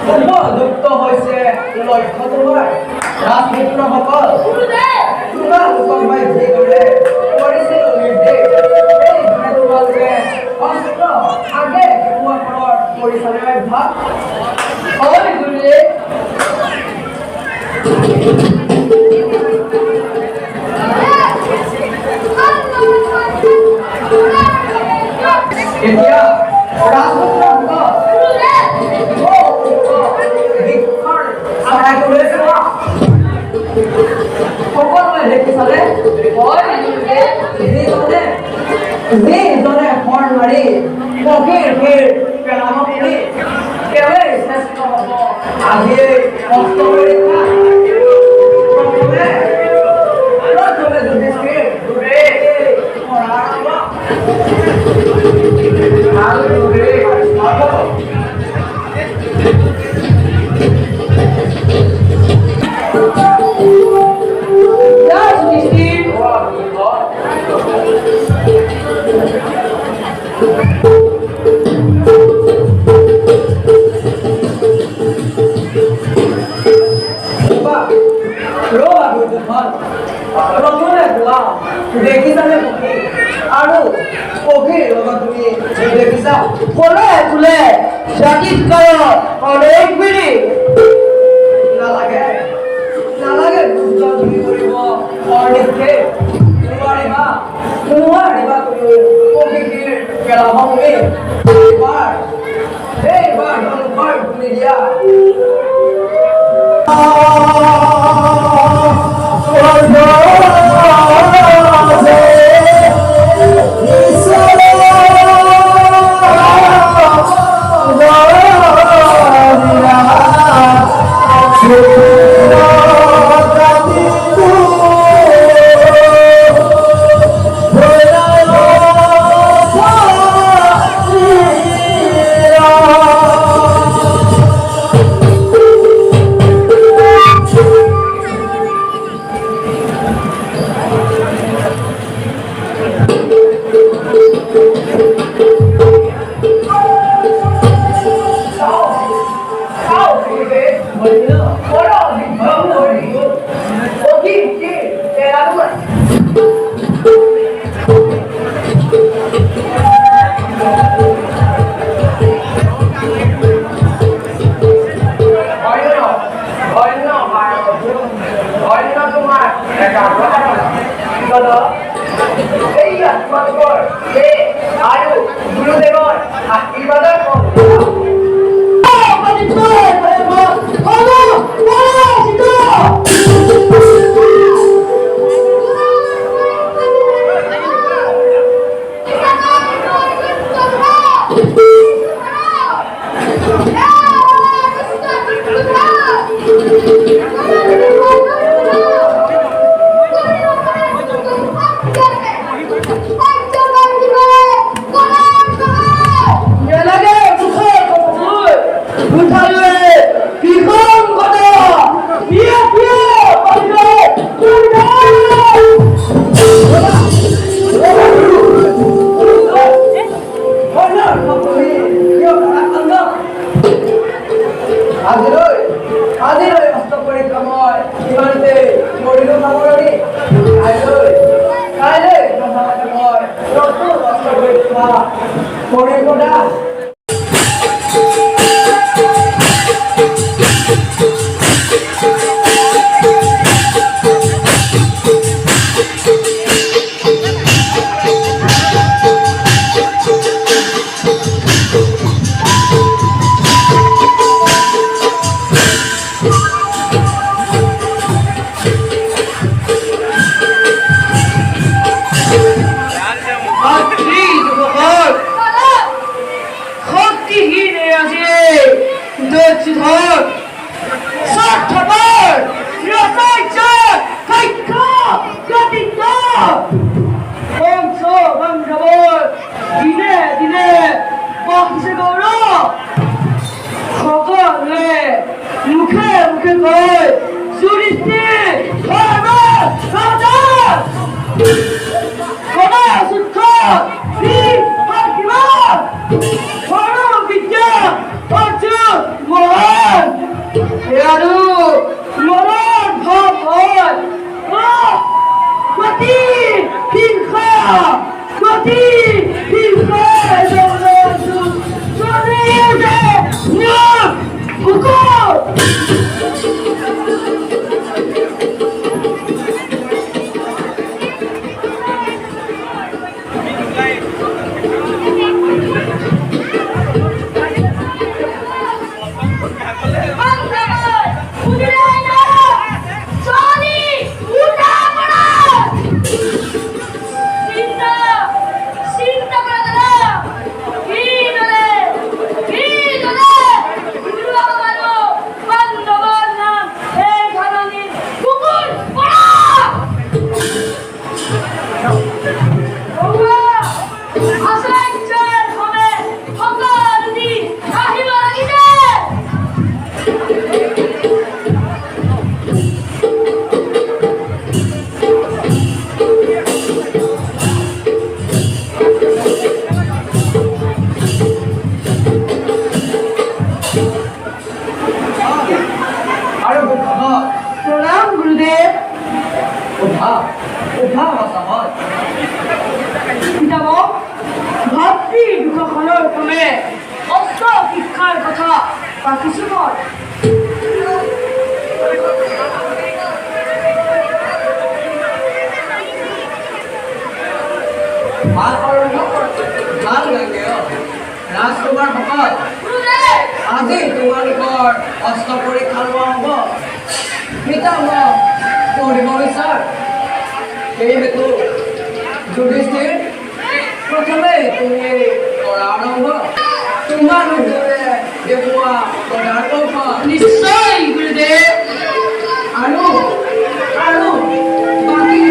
যুক্ত হৈছে লক্ষ্য তোমাৰ ৰাজপুত্ৰসকল তোমালোকক মই যি কৰে কৰিছিলোঁ নিৰ্দেশ এইদৰে তোমালোকে অস্ত্ৰ আগে তোমাৰ পৰিচালনাৰ ভাগ হয় গুৰুদেৱ। এতিয়া ৰাজপুত্ৰসকল সকলোৱে দেখিছানে যিজনে হৰ মাৰি পকীৰ ভিৰ পেলাব বুলি তেওঁৱেই শ্ৰেষ্ঠ হ'ব আজিয়ে কষ্ট পৰীক্ষা প্ৰথমে যুধিষ্ঠিৰ দেখিছানে পক্ষী আৰু পক্ষীৰ লগত তুমি দেখিছা কলে তোলে জাতিষ্কাৰত অনেক বিৰি নালাগে নালাগে তুমি কৰিব অনিষ্টে নোৱাৰিবা নোৱাৰিবা তুমি পক্ষীৰ পেলাব তুমি এইবাৰ তুমি দিয়া গুৰুদেৱৰ আশীৰ্বাদৰ আজিলৈ কষ্ট পৰীক্ষা মই ইমানতে মৰিলো সামৰণি কাইলৈ মই নতুন কষ্ট পৰীক্ষা কৰিব না Mom! আৰু মনৰ ভাৱ হয় গতি হিংসা গতি হিংসা ৰাজকুমাৰ ভকত আজি তোমালোকৰ অস্ত্ৰ পৰীক্ষা লোৱা হ'ব পিতামহ পঢ়িব বিচাৰ সেইহেতু যুধিষ্ঠিৰ প্ৰথমে তুমি কৰা আৰম্ভ তোমালোকে দেখুওৱা পদাৰ্থ নিশ্চয় গুৰুদেৱ আৰু আৰু বাকী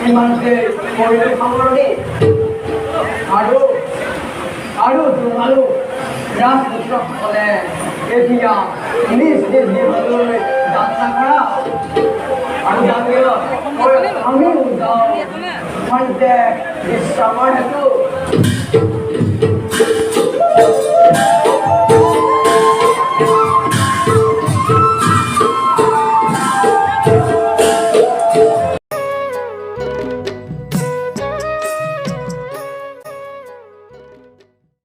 ইমানকে পৰিয়াল সামৰণি আৰু তোমালোক ৰাজপুত্ৰসকলে এতিয়া নিজ নিজ জীৱনলৈ যাত্ৰা কৰা আৰু জাতীয় আমিও যাওঁ খন্তেক বিশ্ৰামৰ হেতু